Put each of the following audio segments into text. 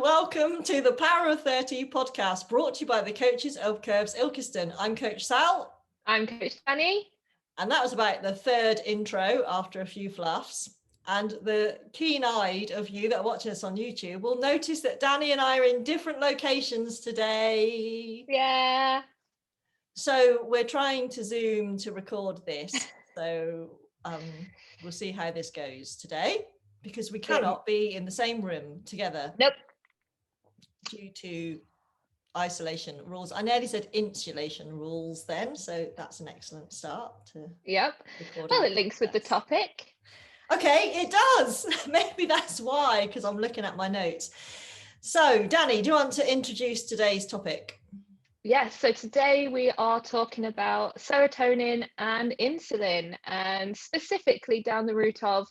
welcome to the Power of 30 podcast, brought to you by the coaches of Curves Ilkeston. I'm Coach Sall. I'm Coach Dannii. And that was about the third intro after a few fluffs. And the keen-eyed of you that are watching us on YouTube will notice that Dannii and I are in different locations today. Yeah. So we're trying to Zoom to record this. So we'll see how this goes today, because we cannot be in the same room together. Nope. Due to isolation rules. I nearly said insulation rules then, so that's an excellent start to. Yep. Well, it links with the topic. Okay, it does. Maybe that's why, because I'm looking at my notes. So, Dannii, do you want to introduce today's topic? Yes, so today we are talking about serotonin and insulin, and specifically down the route of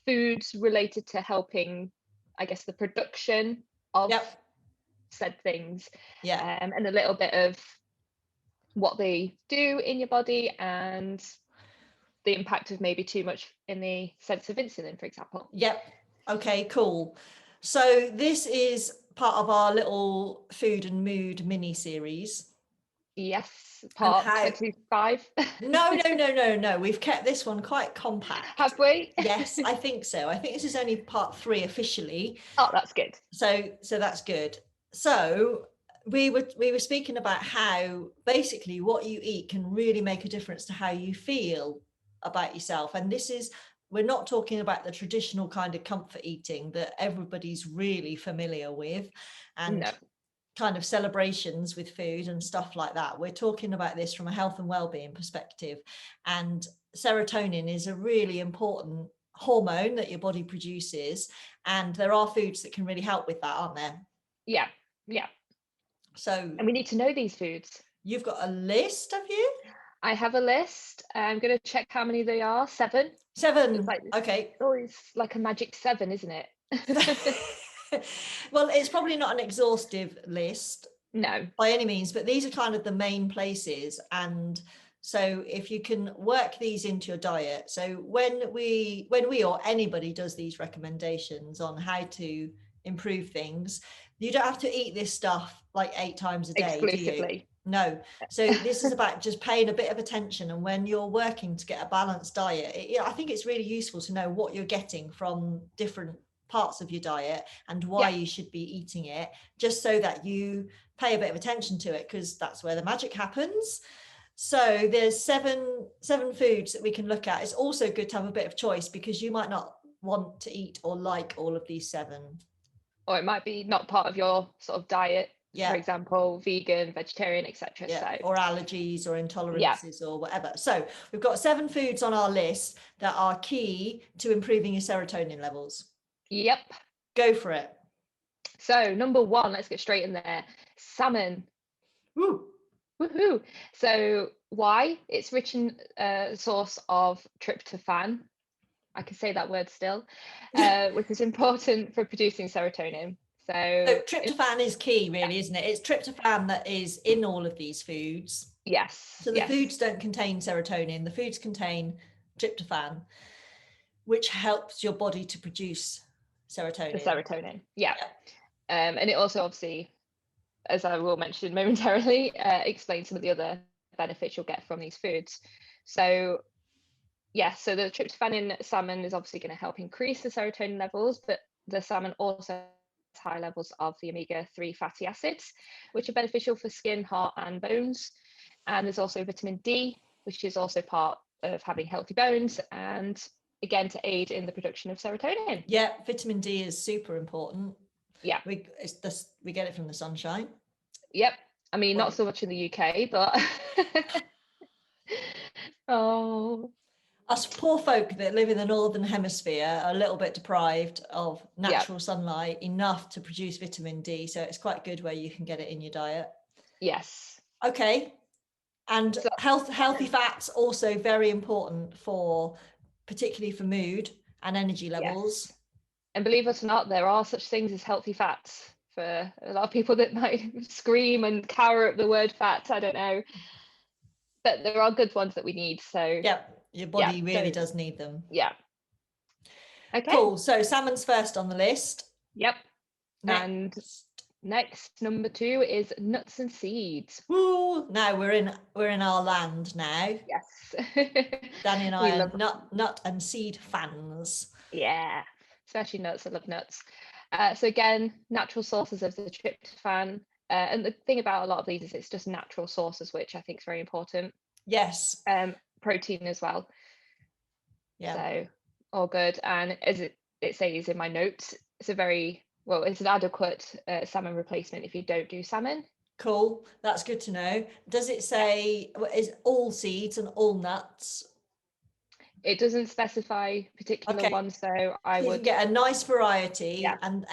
foods related to helping, I guess, the production of said things. Yeah. And a little bit of what they do in your body and the impact of maybe too much in the sense of insulin, for example. Yep. Okay, cool. So this is part of our little food and mood mini series. Yes, part 25. No. We've kept this one quite compact. Have we? Yes, I think so. I think this is only part 3 officially. Oh, that's good. So that's good. So we were speaking about how basically what you eat can really make a difference to how you feel about yourself. And we're not talking about the traditional kind of comfort eating that everybody's really familiar with and kind of celebrations with food and stuff like that. We're talking about this from a health and well-being perspective. And serotonin is a really important hormone that your body produces. And there are foods that can really help with that, aren't there? Yeah. So, and we need to know these foods. You've got a list, have you? I have a list. I'm going to check how many they are. 7. Okay. It's always like a magic 7, isn't it? Well, it's probably not an exhaustive list. No. By any means, but these are kind of the main places. And so if you can work these into your diet. So when we or anybody does these recommendations on how to improve things, you don't have to eat this stuff like 8 times a day, do you? No. So this is about just paying a bit of attention. And when you're working to get a balanced diet, I think it's really useful to know what you're getting from different parts of your diet and why you should be eating it, just so that you pay a bit of attention to it, because that's where the magic happens. So there's seven foods that we can look at. It's also good to have a bit of choice, because you might not want to eat or like all of these 7. Or it might be not part of your sort of diet. For example, vegan, vegetarian, etc. Or allergies or intolerances or whatever. So we've got 7 foods on our list that are key to improving your serotonin levels. Yep. Go for it. So number 1, let's get straight in there. Salmon. Woo. Woohoo. So why? It's rich in a source of tryptophan. I can say that word still, which is important for producing serotonin. So tryptophan is key, really, isn't it? It's tryptophan that is in all of these foods. Yes. So the foods don't contain serotonin. The foods contain tryptophan, which helps your body to produce serotonin. The serotonin, and it also obviously, as I will mention momentarily, explains some of the other benefits you'll get from these foods. So so the tryptophan in salmon is obviously going to help increase the serotonin levels, but the salmon also has high levels of the omega-3 fatty acids, which are beneficial for skin, heart and bones. And there's also vitamin D, which is also part of having healthy bones, and again to aid in the production of serotonin. Yeah, vitamin D is super important. Yeah, we get it from the sunshine. Yep. I mean, not so much in the UK, but us poor folk that live in the northern hemisphere are a little bit deprived of natural sunlight enough to produce vitamin D, so it's quite good where you can get it in your diet. Yes. Okay. And so, healthy fats also very important particularly for mood and energy levels. Yes. And believe it or not, there are such things as healthy fats. For a lot of people that might scream and cower at the word fat, I don't know, but there are good ones that we need. So your body really does need them. Okay, cool. So salmon's first on the list. Yep. And next, number 2 is nuts and seeds. Ooh, now we're in our land now. Yes. Dannii and I are nut and seed fans. Yeah, especially nuts. I love nuts. So again, natural sources of the tryptophan. And the thing about a lot of these is it's just natural sources, which I think is very important. Yes. Protein as well. Yeah. So all good. And as it says in my notes, it's an adequate salmon replacement if you don't do salmon. Cool. That's good to know. Does it say is all seeds and all nuts? It doesn't specify particular ones, so I would get a nice variety. Yeah. And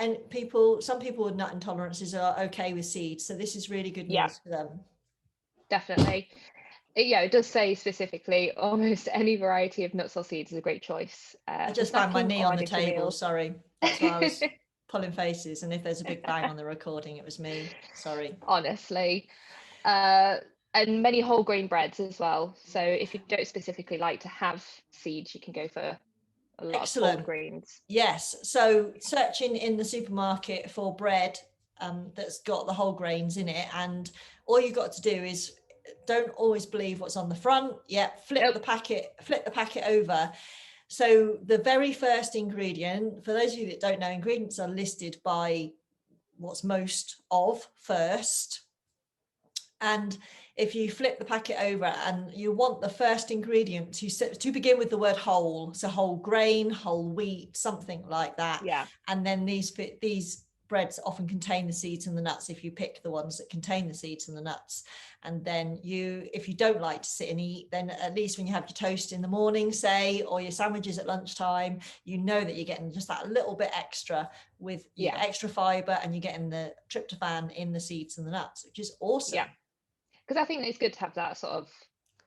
some people with nut intolerances are okay with seeds, so this is really good news for them. Definitely. It does say specifically almost any variety of nuts or seeds is a great choice. I just found my knee on the table. Sorry, that's why I was pulling faces, and if there's a big bang on the recording, it was me. Sorry. Honestly. And many whole grain breads as well. So if you don't specifically like to have seeds, you can go for a lot of whole grains. Yes. So searching in the supermarket for bread that's got the whole grains in it, and all you've got to do is don't always believe what's on the front. Flip the packet over. So the very first ingredient, for those of you that don't know, ingredients are listed by what's most of first. And if you flip the packet over and you want the first ingredient to begin with the word whole, so whole grain, whole wheat, something like that. Yeah. And then these breads often contain the seeds and the nuts if you pick the ones that contain the seeds and the nuts. And then if you don't like to sit and eat, then at least when you have your toast in the morning, say, or your sandwiches at lunchtime, you know that you're getting just that little bit extra with extra fiber, and you're getting the tryptophan in the seeds and the nuts, which is awesome. Yeah. Because I think it's good to have that sort of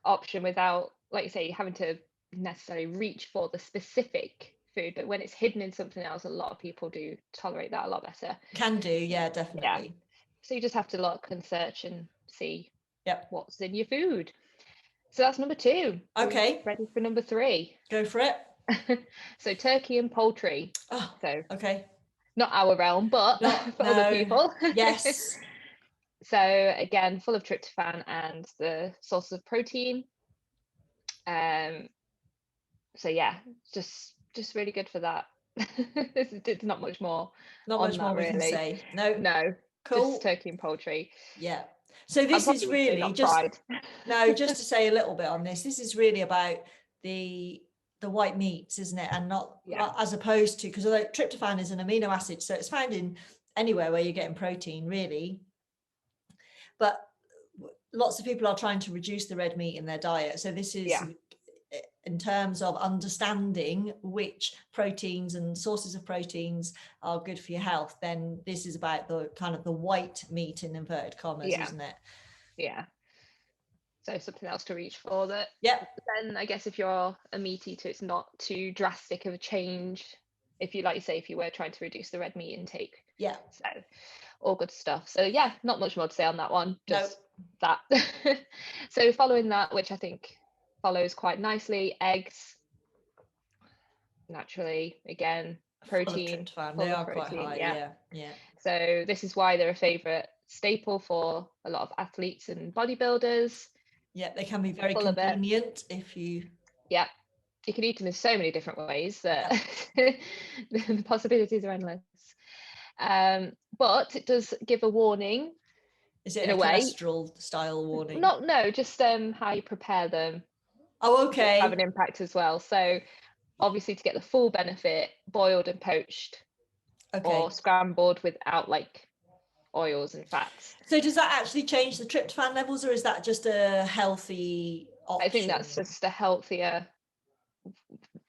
option without, like you say, having to necessarily reach for the specific food. But when it's hidden in something else, a lot of people do tolerate that a lot better. Can do, yeah, definitely. Yeah. So you just have to look and search and see what's in your food. So that's number 2. Okay. Ready for number 3? Go for it. So turkey and poultry. Oh, so okay. Not our realm, but for other people. Yes. So again, full of tryptophan and the sources of protein. So yeah, just really good for that. It's not much more. Not much more we can say. No. Cool. Just turkey and poultry. Yeah. So this is really just to say a little bit on this. This is really about the white meats, isn't it? And not as opposed to, because although tryptophan is an amino acid, so it's found in anywhere where you're getting protein, really. But lots of people are trying to reduce the red meat in their diet. So this is in terms of understanding which proteins and sources of proteins are good for your health, then this is about the kind of the white meat in inverted commas, isn't it? Yeah. So something else to reach for that. Then I guess if you're a meat eater, it's not too drastic of a change. If you, like you say, if you were trying to reduce the red meat intake. Yeah. So all good stuff. So yeah, not much more to say on that one. Just that. So following that, which I think follows quite nicely, eggs. Naturally, again, protein. They are quite high. Yeah. So this is why they're a favourite staple for a lot of athletes and bodybuilders. Yeah, they can be very convenient if you. Yeah, you can eat them in so many different ways that the possibilities are endless. But it does give a warning. Is it a cholesterol style warning? No, just how you prepare them. Oh, okay. Have an impact as well. So obviously to get the full benefit, boiled and poached, or scrambled without like oils and fats. So does that actually change the tryptophan levels, or is that just a healthy option? I think that's just a healthier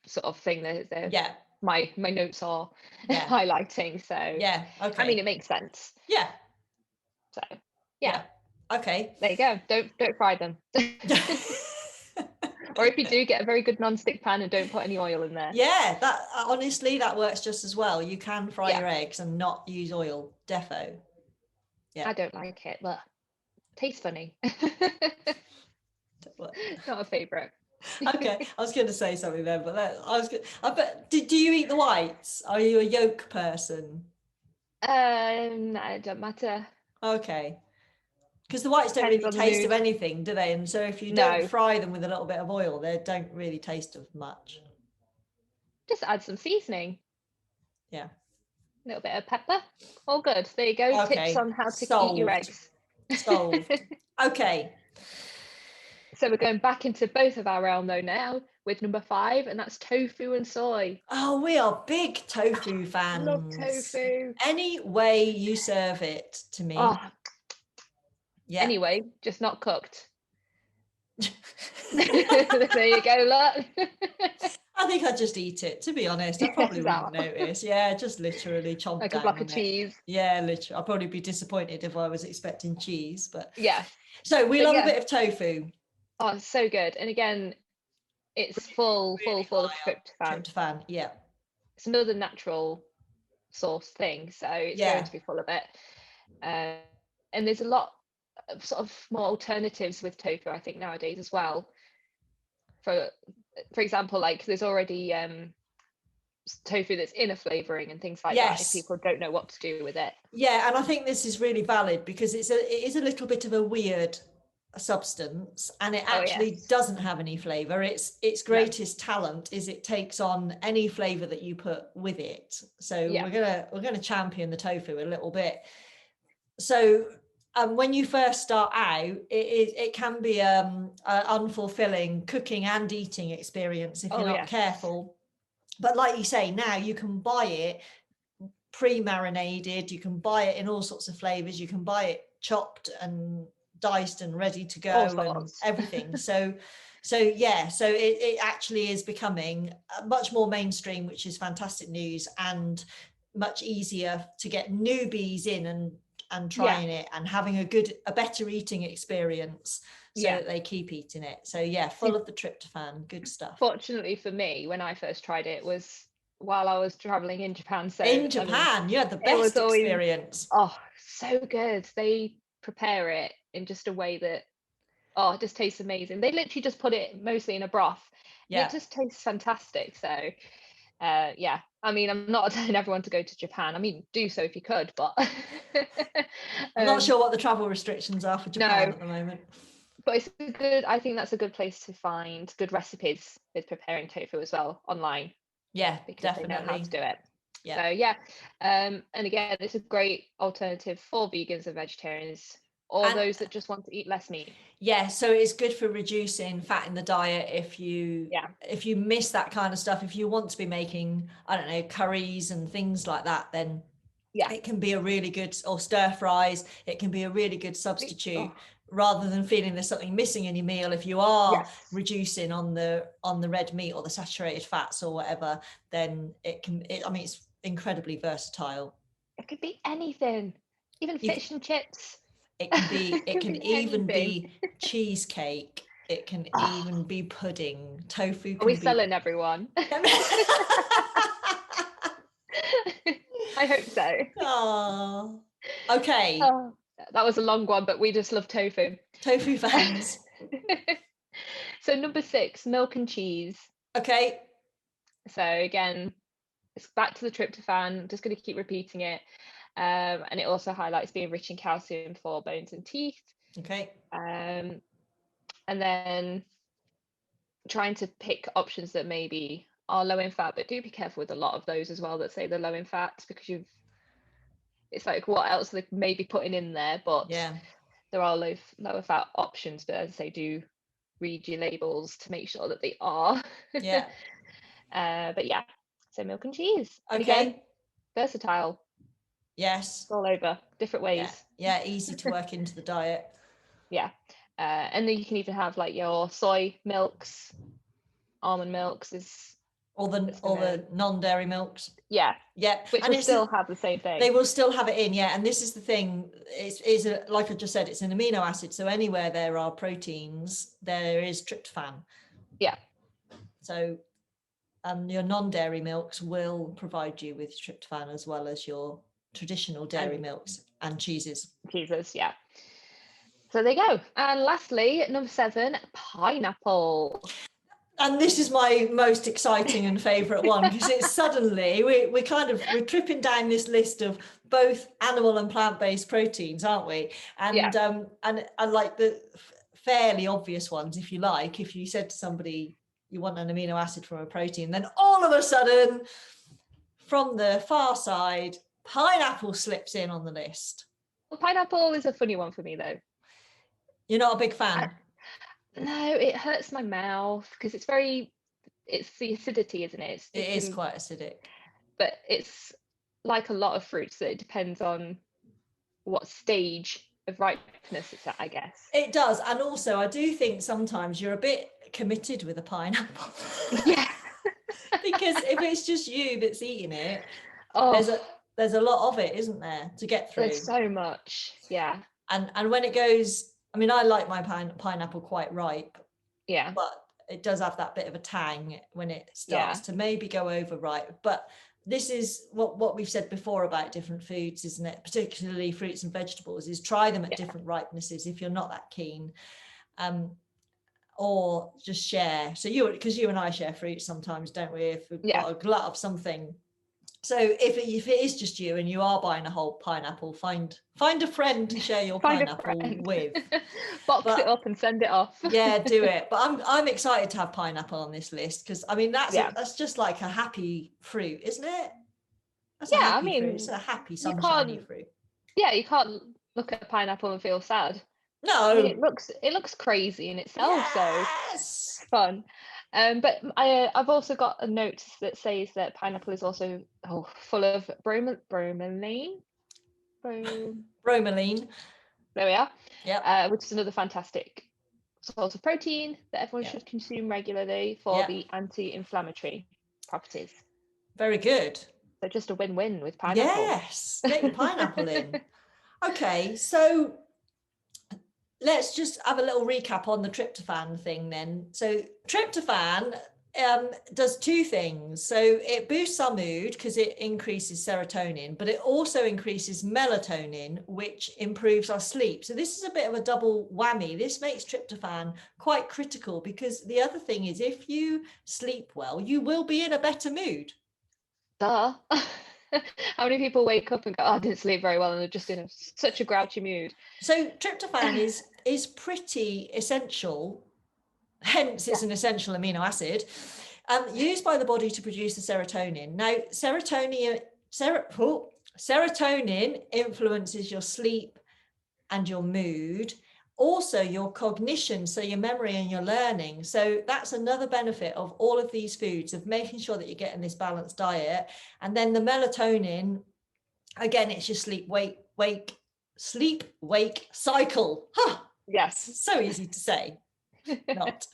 sort of thing that my notes are highlighting. So I mean, it makes sense. So okay, there you go. Don't fry them. Or if you do, get a very good non-stick pan and don't put any oil in there. That honestly, that works just as well. You can fry your eggs and not use oil. Defo. I don't like it, but it tastes funny. Not a favourite. Okay, I was going to say something then, but but do you eat the whites? Are you a yolk person? No, it doesn't matter. Okay. Because the whites don't Depends really on the taste mood. of anything, do they? And so if you don't No, fry them with a little bit of oil, they don't really taste of much. just add some seasoning. Yeah. A little bit of pepper. All good. There you go. Tips Okay. on how to eat your Solved. eggs. Solved. Okay. So we're going back into both of our realm though now with number 5, and that's tofu and soy. Oh, we are big tofu Love fans. tofu. Any way you serve it to me. Oh, Yeah. anyway, just not cooked. There you go, look. I think I'd just eat it, to be honest. I probably wouldn't notice. Yeah, just literally chomp Like a down block on of it. cheese. Yeah, literally. I'd probably be disappointed if I was expecting cheese, but Yeah. so we But love yeah. a bit of tofu. Oh, it's so good. And again, it's full of tryptophan. Tryptophan, yeah. It's another natural source thing, so it's going to be full of it. And there's a lot of sort of more alternatives with tofu, I think, nowadays as well. For example, like there's already tofu that's in a flavoring and things like that if people don't know what to do with it. Yeah, and I think this is really valid because it is a little bit of a weird substance, and it actually doesn't have any flavor. Its greatest talent is it takes on any flavor that you put with it. So we're gonna champion the tofu a little bit. So when you first start out, it can be an unfulfilling cooking and eating experience if you're not careful. But like you say, now you can buy it pre-marinated, you can buy it in all sorts of flavors, you can buy it chopped and diced and ready to go and everything. So it actually is becoming much more mainstream, which is fantastic news, and much easier to get newbies in and trying it and having a better eating experience so that they keep eating it. So full of the tryptophan, good stuff. Fortunately for me, when I first tried it was while I was traveling in Japan. So in Japan, you had the best experience. Oh, so good. They prepare it in just a way that it just tastes amazing. They literally just put it mostly in a broth. Yeah. It just tastes fantastic. So I mean, I'm not telling everyone to go to Japan. I mean, do so if you could, but I'm not sure what the travel restrictions are for Japan at the moment. But I think that's a good place to find good recipes with preparing tofu as well online. Yeah, because definitely. they know how to do it. Yeah. So and again, it's a great alternative for vegans and vegetarians, or those that just want to eat less meat. Yeah, so it's good for reducing fat in the diet if you miss that kind of stuff. If you want to be making, I don't know, curries and things like that, then it can be a really good, or stir fries, it can be a really good substitute. Rather than feeling there's something missing in your meal, if you are reducing on the red meat or the saturated fats or whatever, then it's incredibly versatile. It could be anything, even fish and chips. It can be it can even be cheesecake. It can even be pudding. Tofu can Are we selling everyone? I hope so. Oh, okay. That was a long one, but we just love tofu. Tofu fans. So number 6, milk and cheese. Okay. So again, it's back to the tryptophan. I'm just going to keep repeating it. And it also highlights being rich in calcium for bones and teeth. Okay. And then trying to pick options that maybe are low in fat, but do be careful with a lot of those as well that say they're low in fat, because it's like what else they may be putting in there, but there are lower fat options. But as I say, do read your labels to make sure that they are. But so milk and cheese. Okay. And again, versatile. Yes. All over, different ways. Yeah, easy to work into the diet. And then you can even have like your soy milks, almond milks, all the non-dairy milks. Which will still have the same thing. They will still have it in, and this is the thing, it's like I just said, it's an amino acid, so anywhere there are proteins there is tryptophan. So your non-dairy milks will provide you with tryptophan, as well as your traditional dairy milks and cheeses. So there you go. And lastly, number 7, pineapple. And this is my most exciting and favourite one, because it's suddenly we're tripping down this list of both animal and plant-based proteins, aren't we? And and like the fairly obvious ones, if you like, if you said to somebody you want an amino acid from a protein, then all of a sudden from the far side, pineapple slips in on the list. Well, pineapple is a funny one for me though. You're not a big fan? No, it hurts my mouth because it's the acidity, isn't it? It is quite acidic. But it's like a lot of fruits that it depends on what stage of ripeness it's at, I guess. It does. And also I do think sometimes you're a bit committed with a pineapple. Yeah. Because if it's just you that's eating it, oh, there's a lot of it, isn't there, to get through? There's so much. Yeah. And when it goes, I mean, I like my pineapple quite ripe. Yeah. But it does have that bit of a tang when it starts to maybe go over ripe. But this is what we've said before about different foods, isn't it? Particularly fruits and vegetables, is try them at different ripenesses if you're not that keen. Or just share. So because you and I share fruits sometimes, don't we? If we've got a glut of something. So if it is just you and you are buying a whole pineapple, find a friend to share your pineapple with. Box it up and send it off. Yeah, do it. But I'm excited to have pineapple on this list, because I mean that's just like a happy fruit, isn't it? That's a happy fruit. It's a happy sunshiny fruit. Yeah, you can't look at a pineapple and feel sad. No, I mean, it looks crazy in itself. Yes! So fun. But I've also got a note that says that pineapple is also full of bromelain. Bromelain. There we are. Yeah. Which is another fantastic source of protein that everyone should consume regularly for the anti-inflammatory properties. Very good. So just a win-win with pineapple. Yes, get your pineapple in. Okay, so let's just have a little recap on the tryptophan thing then. So tryptophan does two things. So it boosts our mood because it increases serotonin, but it also increases melatonin, which improves our sleep. So this is a bit of a double whammy. This makes tryptophan quite critical, because the other thing is, if you sleep well, you will be in a better mood. Duh. How many people wake up and go, I didn't sleep very well, and they're just in such a grouchy mood? So tryptophan is pretty essential, hence it's an essential amino acid, used by the body to produce the serotonin. Now, serotonin influences your sleep and your mood, also your cognition, so your memory and your learning. So that's another benefit of all of these foods, of making sure that you're getting this balanced diet. And then the melatonin, again, it's your sleep wake cycle. Huh. Yes, so easy to say. Not.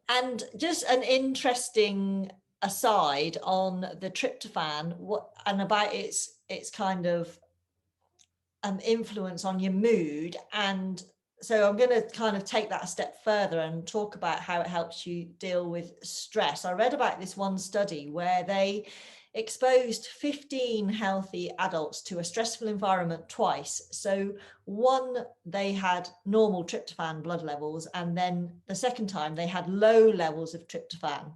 And just an interesting aside on the tryptophan, and about its kind of influence on your mood. And so I'm going to kind of take that a step further and talk about how it helps you deal with stress. I read about this one study where they exposed 15 healthy adults to a stressful environment twice. So one, they had normal tryptophan blood levels, and then the second time they had low levels of tryptophan.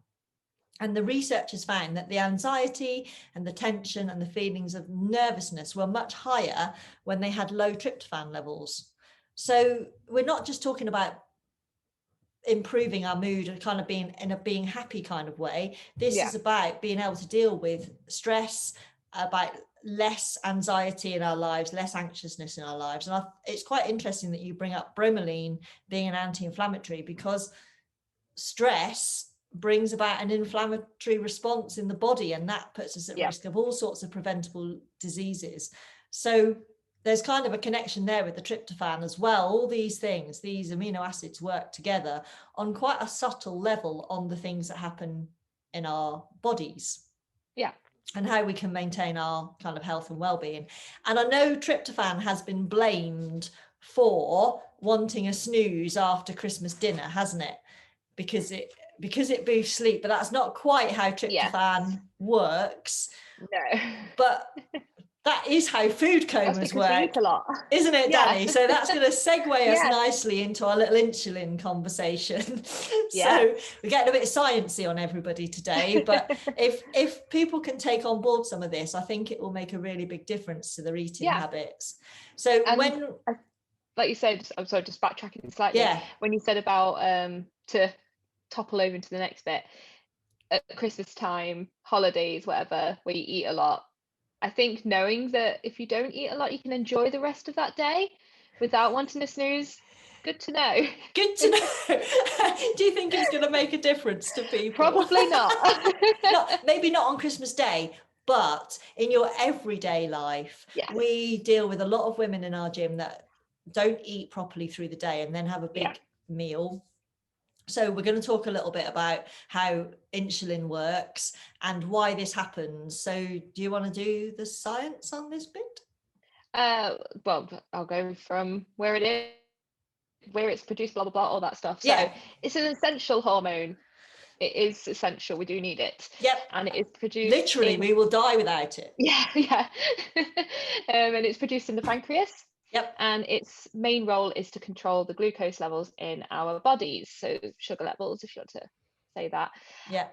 And the researchers found that the anxiety and the tension and the feelings of nervousness were much higher when they had low tryptophan levels. So we're not just talking about improving our mood and kind of being happy kind of way. This is about being able to deal with stress, about less anxiety in our lives, less anxiousness in our lives. And it's quite interesting that you bring up bromelain being an anti-inflammatory, because stress brings about an inflammatory response in the body, and that puts us at risk of all sorts of preventable diseases. So there's kind of a connection there with the tryptophan as well. All these things, these amino acids, work together on quite a subtle level on the things that happen in our bodies. Yeah. And how we can maintain our kind of health and well-being. And I know tryptophan has been blamed for wanting a snooze after Christmas dinner, hasn't it? Because it boosts sleep, but that's not quite how tryptophan works. No. But that is how food That's comas because we work, eat a lot. isn't it, Yeah. Dannii? So that's going to segue us Yeah. nicely into our little insulin conversation. Yeah. So we're getting a bit sciencey on everybody today, but if people can take on board some of this, I think it will make a really big difference to their eating Yeah. habits. So And like you said, I'm sorry, just backtracking slightly. Yeah. When you said about to topple over into the next bit, at Christmas time, holidays, whatever, where you eat a lot, I think knowing that if you don't eat a lot, you can enjoy the rest of that day without wanting to snooze. Good to know. Good to know. Do you think it's going to make a difference to people? Probably not. Maybe not on Christmas Day, but in your everyday life. Yes. We deal with a lot of women in our gym that don't eat properly through the day and then have a big meal. So we're going to talk a little bit about how insulin works and why this happens. So do you want to do the science on this bit? Well, I'll go from where it is, where it's produced, blah, blah, blah, all that stuff. Yeah. So it's an essential hormone. It is essential. We do need it. Yep. And it is produced. Literally, we will die without it. Yeah, yeah. And it's produced in the pancreas. Yep. And its main role is to control the glucose levels in our bodies. So sugar levels, if you want to say that. Yeah.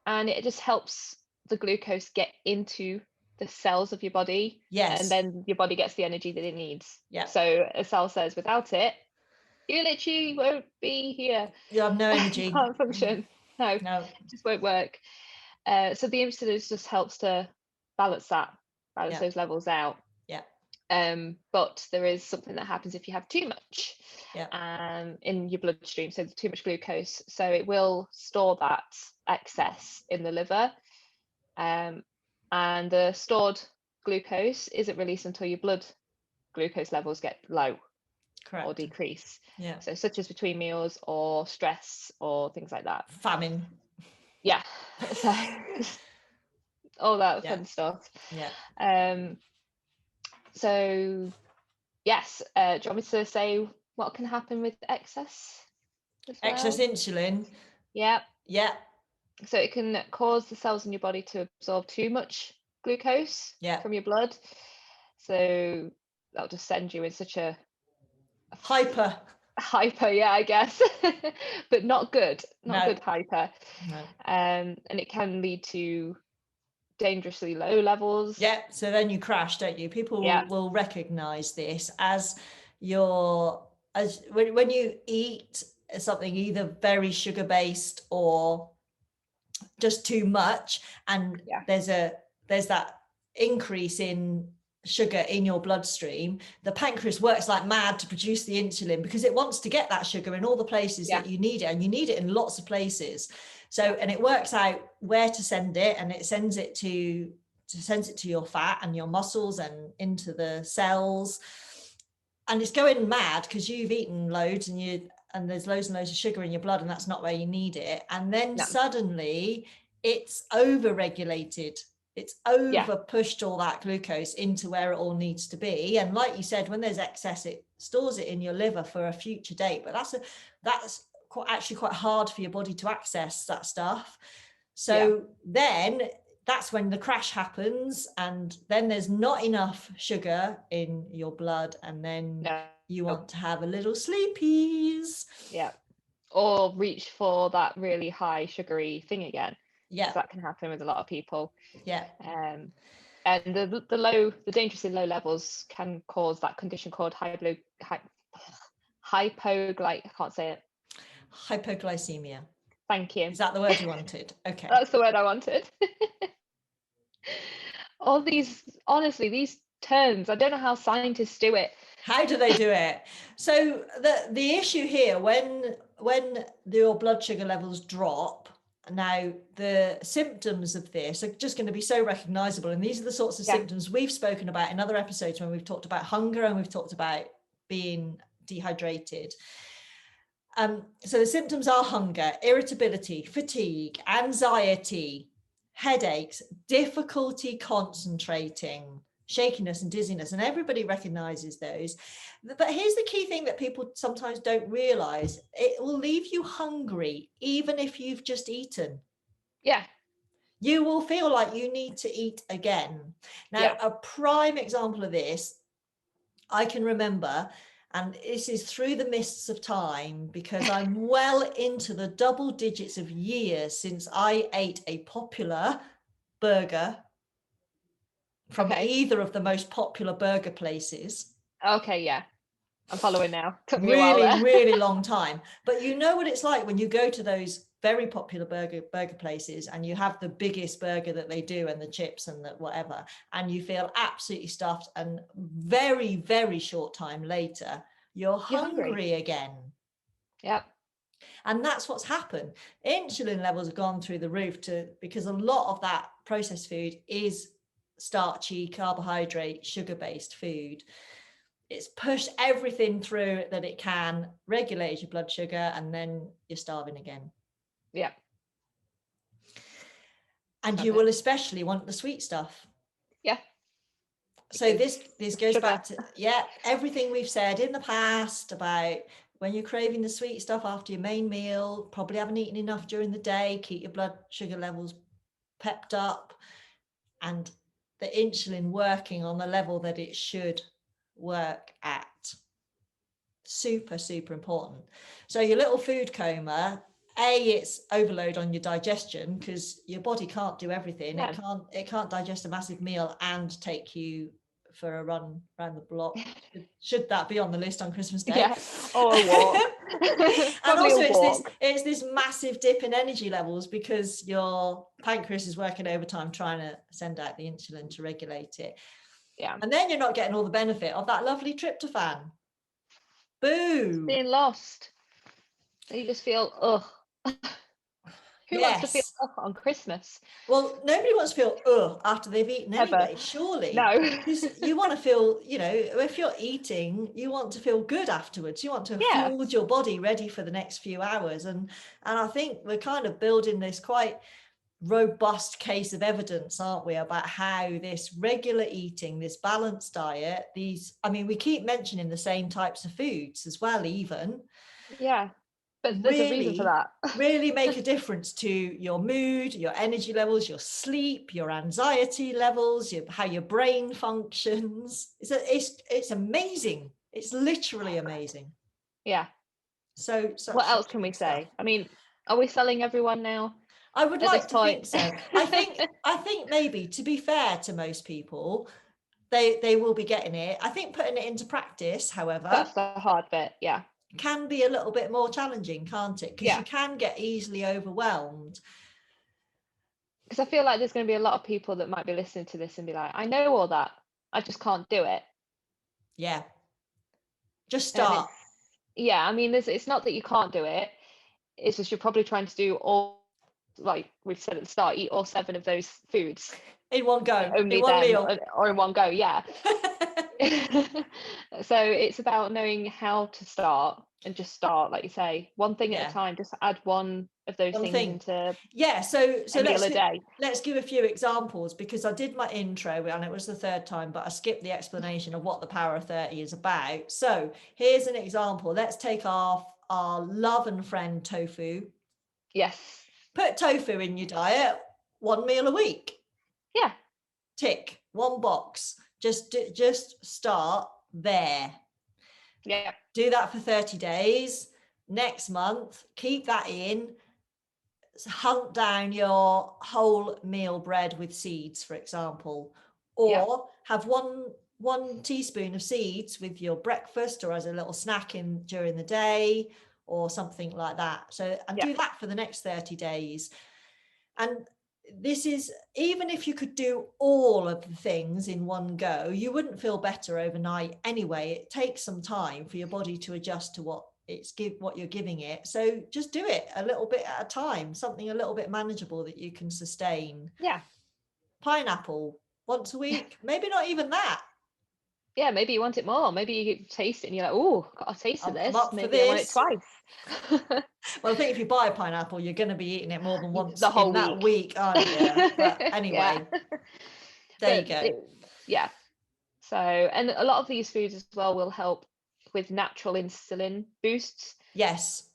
And it just helps the glucose get into the cells of your body. Yes. And then your body gets the energy that it needs. Yeah. So as Sall says, without it, you literally won't be here. You have no energy. You can't function. No, No. It just won't work. So the insulin just helps to balance those levels out. Yeah. But there is something that happens if you have too much in your bloodstream, so too much glucose. So it will store that excess in the liver. And the stored glucose isn't released until your blood glucose levels get low. Correct. Or decrease. Yeah. So such as between meals or stress or things like that. Famine. Yeah. So all that fun stuff. Yeah. So yes, do you want me to say what can happen with excess? Excess insulin. Yeah. Yeah. So it can cause the cells in your body to absorb too much glucose from your blood. So that'll just send you in such a hyper, yeah, I guess. But not good. Not good hyper. No. And it can lead to dangerously low levels. Yeah. So then you crash, don't you? People will recognize this as when you eat something either very sugar based or just too much, and there's that increase in sugar in your bloodstream. The pancreas works like mad to produce the insulin because it wants to get that sugar in all the places that you need it, and you need it in lots of places. So, and it works out where to send it, and it sends it to your fat and your muscles and into the cells, and it's going mad because you've eaten loads and there's loads and loads of sugar in your blood, and that's not where you need it. And then suddenly it's over-regulated. It's over pushed all that glucose into where it all needs to be. And like you said, when there's excess, it stores it in your liver for a future date. But that's actually quite hard for your body to access that stuff. So then that's when the crash happens, and then there's not enough sugar in your blood, and then you want to have a little sleepies. Yeah. Or reach for that really high sugary thing again. Yeah. That can happen with a lot of people. Yeah. And the dangerously low levels can cause that condition called hypoglycemia. Thank you. Is that the word you wanted? Okay. That's the word I wanted. All these, honestly, these terms, I don't know how scientists do it. How do they do it? So the issue here, when your blood sugar levels drop, now the symptoms of this are just going to be so recognizable, and these are the sorts of symptoms we've spoken about in other episodes when we've talked about hunger and we've talked about being dehydrated. So the symptoms are hunger, irritability, fatigue, anxiety, headaches, difficulty concentrating, shakiness and dizziness, and everybody recognizes those. But here's the key thing that people sometimes don't realize: it will leave you hungry even if you've just eaten. Yeah. you will feel like you need to eat again. Now, a prime example of this, I can remember, and this is through the mists of time, because I'm well into the double digits of years since I ate a popular burger from either of the most popular burger places. Okay, yeah. I'm following now. Took me a Really, while there. really long time. But you know what it's like when you go to those very popular burger places and you have the biggest burger that they do and the chips and the whatever, and you feel absolutely stuffed, and very, very short time later, you're hungry again. Yep. And that's what's happened. Insulin levels have gone through the roof because a lot of that processed food is starchy, carbohydrate, sugar-based food. It's pushed everything through that it can, regulate your blood sugar, and then you're starving again. Yeah. And you will especially want the sweet stuff. Yeah. So this goes sugar. back to, everything we've said in the past about when you're craving the sweet stuff after your main meal, probably haven't eaten enough during the day, keep your blood sugar levels pepped up, and the insulin working on the level that it should work at. Super, super important. So your little food coma, it's overload on your digestion because your body can't do everything. Yeah. It can't digest a massive meal and take you for a run around the block. Should that be on the list on Christmas Day? Yeah, or a walk. And also it's this massive dip in energy levels because your pancreas is working overtime trying to send out the insulin to regulate it. Yeah. And then you're not getting all the benefit of that lovely tryptophan. Boo! Being lost. You just feel, ugh. Who wants to feel on Christmas? Well, nobody wants to feel after they've eaten anyway, surely. No. You want to feel, if you're eating, you want to feel good afterwards. You want to have fueled your body ready for the next few hours. And I think we're kind of building this quite robust case of evidence, aren't we, about how this regular eating, this balanced diet, we keep mentioning the same types of foods as well, even. Yeah. But there's a reason for that. Really make a difference to your mood, your energy levels, your sleep, your anxiety levels, how your brain functions. It's amazing. It's literally amazing. Yeah. So what else can we say? I mean, are we selling everyone now? I would like to think so. I think maybe, to be fair to most people, they will be getting it. I think putting it into practice, however, that's the hard bit. Yeah. Can be a little bit more challenging, can't it? Because you can get easily overwhelmed. Because I feel like there's going to be a lot of people that might be listening to this and be like, I know all that, I just can't do it. Yeah. Just start. I mean, it's not that you can't do it. It's just you're probably trying to do all, like we've said at the start, eat all 7 of those foods. In one go. Only in one meal. Or in one go, yeah. So it's about knowing how to start and just start, like you say, one thing at a time. Just add one of those things into so meal a day. Let's give a few examples, because I did my intro and it was the 3rd time, but I skipped the explanation of what the Power of 30 is about. So here's an example. Let's take our love and friend tofu. Yes. Put tofu in your diet, 1 meal a week. Yeah. Tick, 1 box. Just start there. Yeah. Do that for 30 days. Next month, keep that in. Hunt down your whole meal bread with seeds, for example, or have one teaspoon of seeds with your breakfast or as a little snack during the day or something like that. So, and do that for the next 30 days. And this is, even if you could do all of the things in one go, you wouldn't feel better overnight anyway. It takes some time for your body to adjust to what you're giving it. So just do it a little bit at a time, something a little bit manageable that you can sustain. Yeah. Pineapple once a week, maybe not even that. Yeah, maybe you want it more. Maybe you taste it and you're like, oh, got a taste of this. Maybe I want it twice. Well, I think if you buy a pineapple, you're going to be eating it more than once the whole in that week, aren't you? But anyway, there you go. So, and a lot of these foods as well will help with natural insulin boosts. Yes.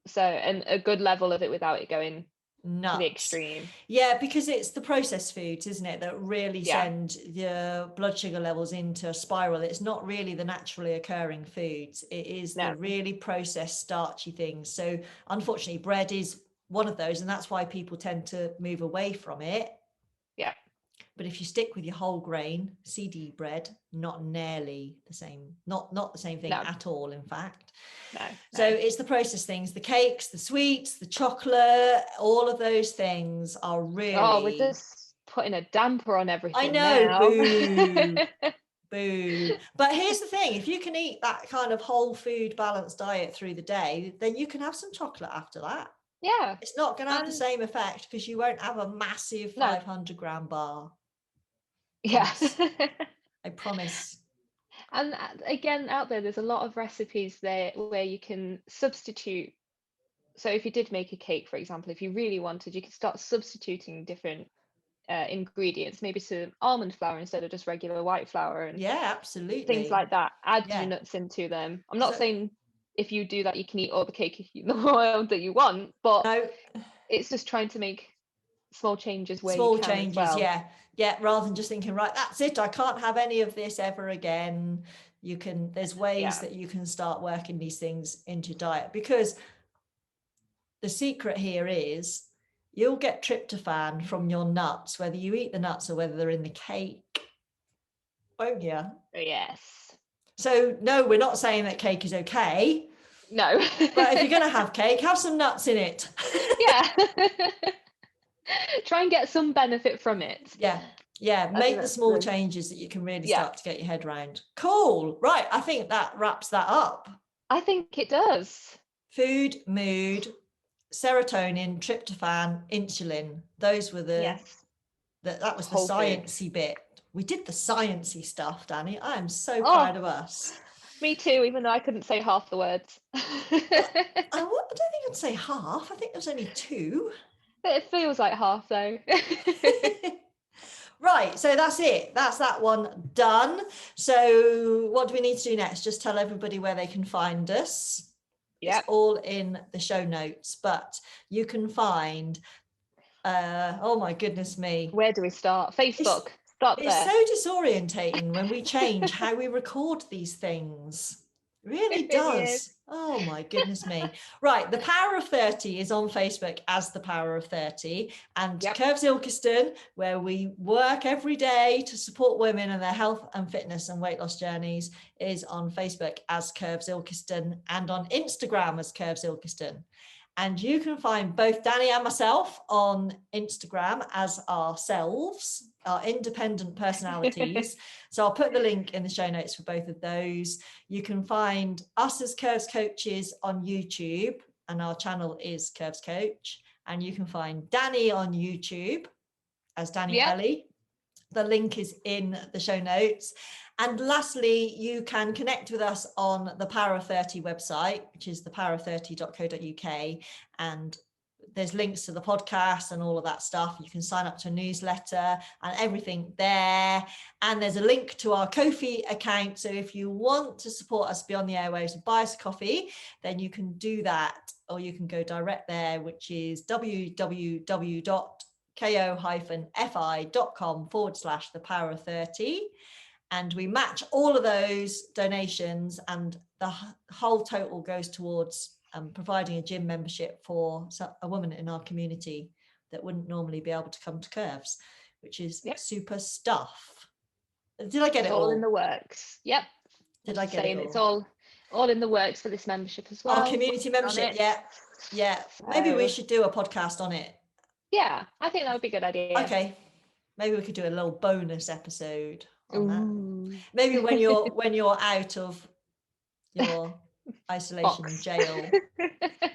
So, and a good level of it without it going nuts. To the extreme. Yeah, because it's the processed foods, isn't it, that really Yeah. send your blood sugar levels into a spiral. It's not really the naturally occurring foods. It is the really processed starchy things. So unfortunately, bread is one of those, and that's why people tend to move away from it. Yeah. But if you stick with your whole grain CD bread, not nearly the same, not the same thing at all, in fact. No. So it's the processed things, the cakes, the sweets, the chocolate, all of those things are really... Oh, we're just putting a damper on everything. I know, now. boo. Boo. But here's the thing, if you can eat that kind of whole food balanced diet through the day, then you can have some chocolate after that. Yeah. It's not going to have the same effect because you won't have a massive 500-gram bar. Yeah. I promise. And again, out there's a lot of recipes there where you can substitute. So if you did make a cake, for example, if you really wanted, you could start substituting different ingredients, maybe some almond flour instead of just regular white flour, and absolutely, things like that. Add your nuts into them. I'm not saying if you do that you can eat all the cake in the world that you want, but it's just trying to make small changes where you can as well. Rather than just thinking, right, that's it, I can't have any of this ever again. You can, there's ways that you can start working these things into diet, because the secret here is you'll get tryptophan from your nuts, whether you eat the nuts or whether they're in the cake, won't you? Yes. So no, we're not saying that cake is okay. No. But if you're going to have cake, have some nuts in it. Yeah. Try and get some benefit from it. Yeah, make the small changes that you can really start to get your head around. Cool. Right, I think that wraps that up. I think it does. Food, mood, serotonin, tryptophan, insulin. Those were the that was the sciencey bit. We did the sciencey stuff, Dannii. I am so proud of us. Me too, even though I couldn't say half the words. I don't think I'd say half. I think there was only 2. It feels like half though. Right, so that's it. That's that one done. So what do we need to do next? Just tell everybody where they can find us. It's all in the show notes, but you can find, oh my goodness me. Where do we start? Facebook. Start there. It's so disorientating when we change how we record these things. It really does. Oh my goodness me. Right, The Power of 30 is on Facebook as The Power of 30, and Curves Ilkeston, where we work every day to support women and their health and fitness and weight loss journeys, is on Facebook as Curves Ilkeston and on Instagram as Curves Ilkeston. And you can find both Dannii and myself on Instagram as ourselves, our independent personalities. So I'll put the link in the show notes for both of those. You can find us as Curves Coaches on YouTube, and our channel is Curves Coach. And you can find Dannii on YouTube as Dannii Ellie. The link is in the show notes. And lastly, you can connect with us on the Power of 30 website, which is thepowerof30.co.uk. And there's links to the podcast and all of that stuff. You can sign up to a newsletter and everything there. And there's a link to our Kofi account. So if you want to support us beyond the airwaves and buy us a coffee, then you can do that, or you can go direct there, which is ko-fi.com/thepower30. And we match all of those donations, and the whole total goes towards providing a gym membership for a woman in our community that wouldn't normally be able to come to Curves, which is super stuff. Did I get it all? All in the works. Yep. Did I get it all? It's all in the works for this membership as well. Our community membership, yeah. Maybe we should do a podcast on it. Yeah, I think that would be a good idea. Okay, maybe we could do a little bonus episode on that. Maybe when you're out of your isolation jail.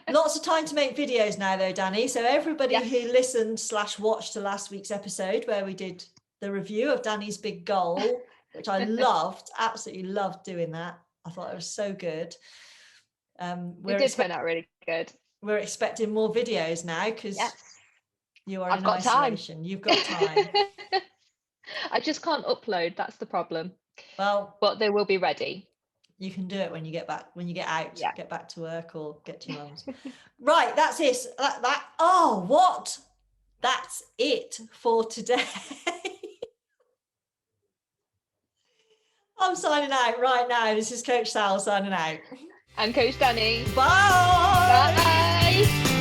Lots of time to make videos now though, Dannii. So everybody who listened/watched to last week's episode where we did the review of Danny's big goal, which I loved, absolutely loved doing that. I thought it was so good. It did turn out really good. We're expecting more videos now because you are in isolation. Time. You've got time. I just can't upload. That's the problem. Well, but they will be ready. You can do it when you get back, when you get out, get back to work or get to your mum's. Right, that's it. Oh, what that's it for today. I'm signing out right now. This is Coach Sall signing out. And Coach Dannii. Bye. Bye.